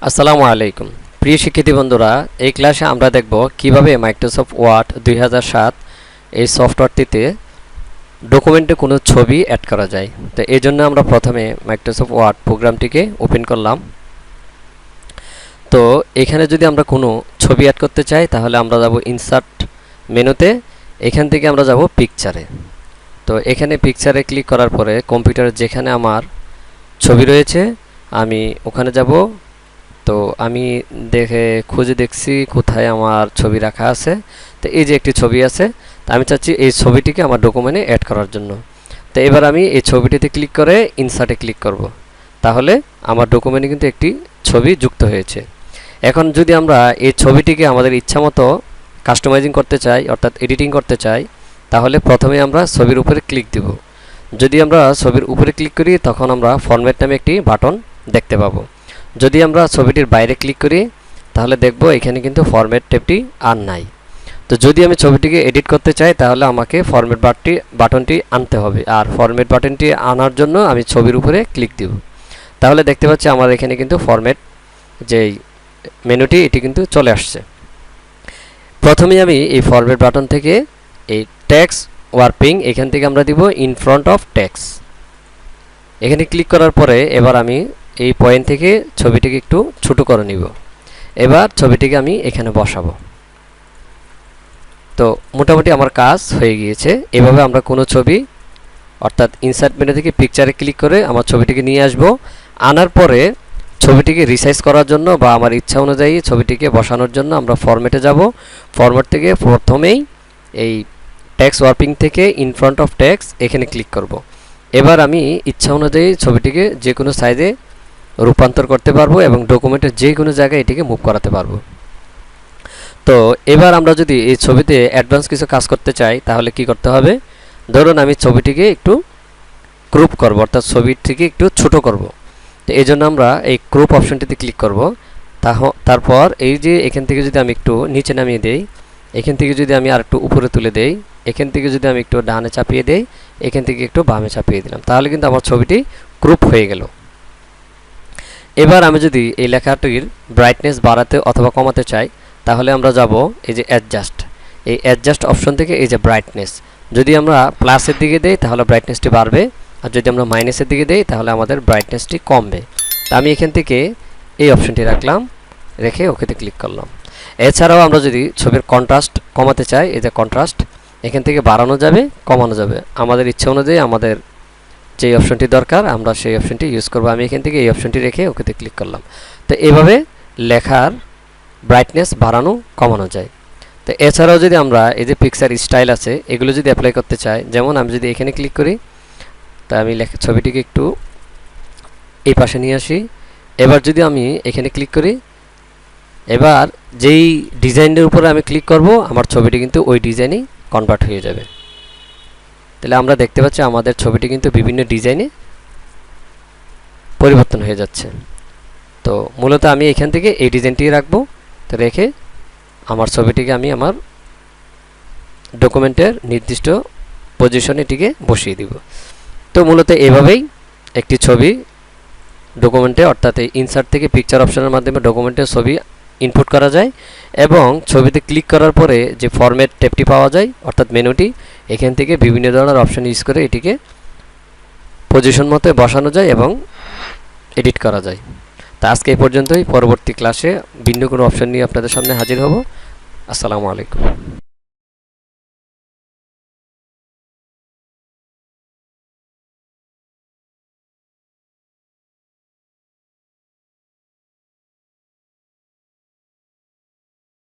আসসালামু আলাইকুম প্রিয় শিক্ষার্থী বন্ধুরা, এই ক্লাসে আমরা দেখব কিভাবে মাইক্রোসফট ওয়ার্ড 2007 এই সফটওয়্যারটিতে ডকুমেন্টে কোনো ছবি অ্যাড করা যায়। তো এই জন্য আমরা প্রথমে মাইক্রোসফট ওয়ার্ড প্রোগ্রামটিকে ওপেন করলাম। তো এখানে যদি আমরা কোনো ছবি অ্যাড করতে চাই তাহলে আমরা যাব ইনসার্ট মেনুতে, এখান থেকে আমরা যাব পিকচারে। তো এখানে পিকচারে ক্লিক করার পরে কম্পিউটারে যেখানে আমার ছবি রয়েছে আমি ওখানে যাব। তো আমি খুঁজে দেখছি কোথায় আমার ছবি রাখা আছে। তো এই যে একটি ছবি আছে, তো আমি চাচ্ছি এই ছবিটিকে আমার ডকুমেন্টে অ্যাড করার জন্য। তো এবার আমি এই ছবিটিতে ক্লিক করে ইনসার্টে ক্লিক করব, তাহলে আমার ডকুমেন্টে কিন্তু একটি ছবি যুক্ত হয়েছে। এখন যদি আমরা এই ছবিটিকে আমাদের ইচ্ছামতো কাস্টমাইজিং করতে চাই, অর্থাৎ এডিটিং করতে চাই, তাহলে প্রথমে আমরা ছবির উপরে ক্লিক দিব। যদি আমরা ছবির উপরে ক্লিক করি তখন আমরা ফরম্যাট নামে একটি বাটন দেখতে পাবো। যদি আমরা ছবিটির বাইরে ক্লিক করি তাহলে দেখব এখানে কিন্তু ফরম্যাট ট্যাবটি আর নাই। তো যদি আমি ছবিটিকে এডিট করতে চাই তাহলে আমাকে ফরম্যাট বাটনটি আনতে হবে, আর ফরম্যাট বাটনটি আনার জন্য আমি ছবির উপরে ক্লিক দিব। তাহলে দেখতে পাচ্ছি আমার এখানে কিন্তু ফরম্যাট যেই মেনুটি এটি কিন্তু চলে আসছে। প্রথমে আমি এই ফরম্যাট বাটন থেকে এই টেক্সট ওয়ার্পিং এখান থেকে আমরা দিব ইন ফ্রন্ট অফ টেক্সট। এখানে ক্লিক করার পরে এবার আমি এই পয়েন্ট থেকে ছবিটিকে একটু ছোট করে নিব। এবার ছবিটিকে আমি এখানে বসাবো। তো মোটামুটি আমার কাজ হয়ে গিয়েছে। এভাবে আমরা কোনো ছবি অর্থাৎ ইনসার্ট মেনু থেকে পিকচারে ক্লিক করে আমার ছবিটিকে নিয়ে আসব। আনার পরে ছবিটিকে রিসাইজ করার জন্য বা আমার ইচ্ছা অনুযায়ী ছবিটিকে বসানোর জন্য আমরা ফরম্যাটে যাব। ফরম্যাট থেকে প্রথমেই এই টেক্সট ওয়ার্পিং থেকে ইন ফ্রন্ট অফ টেক্সট এখানে ক্লিক করব। এবার আমি ইচ্ছা অনুযায়ী ছবিটিকে যে কোনো সাইজে রূপান্তর করতে পারবো এবং ডকুমেন্টের যে কোনো জায়গায় এটিকে মুভ করাতে পারবো। তো এবার আমরা যদি এই ছবিতে অ্যাডভান্স কিছু কাজ করতে চাই তাহলে কি করতে হবে, ধরুন আমি ছবিটিকে একটু ক্রপ করব, অর্থাৎ ছবিটিকে একটু ছোট করব। তো এই জন্য আমরা এই ক্রপ অপশনটিতে ক্লিক করব। তারপর এই যে এখান থেকে যদি আমি একটু নিচে নামিয়ে দেই, এখান থেকে যদি আমি আর একটু উপরে তুলে দেই, এখান থেকে যদি আমি একটু ডানে চাপিয়ে দেই, এখান থেকে একটু বামে চাপিয়ে দিলাম, তাহলে কিন্তু আমার ছবিটি ক্রপ হয়ে গেল। এবার আমি যদি এই লেখাটির ব্রাইটনেস বাড়াতে অথবা কমাতে চাই তাহলে আমরা যাব এই যে অ্যাডজাস্ট, এই অ্যাডজাস্ট অপশন থেকে এই যে ব্রাইটনেস, যদি আমরা প্লাসের দিকে দেই তাহলে ব্রাইটনেসটি বাড়বে, আর যদি আমরা মাইনাসের দিকে দেই তাহলে আমাদের ব্রাইটনেসটি কমবে। তা আমি এখান থেকে এই অপশনটি রাখলাম, রেখে ওকেতে ক্লিক করলাম। এছাড়াও আমরা যদি ছবির কন্ট্রাস্ট কমাতে চাই, এই যে কন্ট্রাস্ট এখান থেকে বাড়ানো যাবে, কমানো যাবে, আমাদের ইচ্ছা অনুযায়ী আমাদের যে অপশনটি দরকার আমরা সেই অপশনটি ইউজ করব। আমি এখান থেকে এই অপশনটি রেখে ওকেতে ক্লিক করলাম। তো এভাবে লেখার ব্রাইটনেস বাড়ানো কমানো যায়। তো এছাড়াও যদি আমরা এই যে পিকচার স্টাইল আছে এগুলো যদি অ্যাপ্লাই করতে চাই, যেমন আমি যদি এখানে ক্লিক করি, তা আমি ছবিটিকে একটু এই পাশে নিয়ে আসি। এবার যদি আমি এখানে ক্লিক করি, এবার যেই ডিজাইনের উপরে আমি ক্লিক করব আমার ছবিটি কিন্তু ওই ডিজাইনেই কনভার্ট হয়ে যাবে। তাহলে আমরা দেখতে পাচ্ছি আমাদের ছবিটি কিন্তু বিভিন্ন ডিজাইনে পরিবর্তন হয়ে যাচ্ছে। তো মূলত আমি এখান থেকে এই ডিজাইনটি রাখবো। তো রেখে আমার ছবিটিকে আমি আমার ডকুমেন্টের নির্দিষ্ট পজিশনে এটিকে বসিয়ে দিব। তো মূলত এভাবেই একটি ছবি ডকুমেন্টে অর্থাৎ এই ইনসার্ট থেকে পিকচার অপশনের মাধ্যমে ডকুমেন্টের ছবি ইনপুট করা যায় এবং ছবিতে ক্লিক করার পরে যে ফরম্যাট ট্যাবটি পাওয়া যায় অর্থাৎ মেনুটি, এখান থেকে বিভিন্ন ধরনের অপশন ইউজ করে এটিকে পজিশন মতো বসানো যায় এবং এডিট করা যায়। তা আজকে এই পর্যন্তই, পরবর্তী ক্লাসে ভিন্ন কোনো অপশন নিয়ে আপনাদের সামনে হাজির হব। আসসালামু আলাইকুম।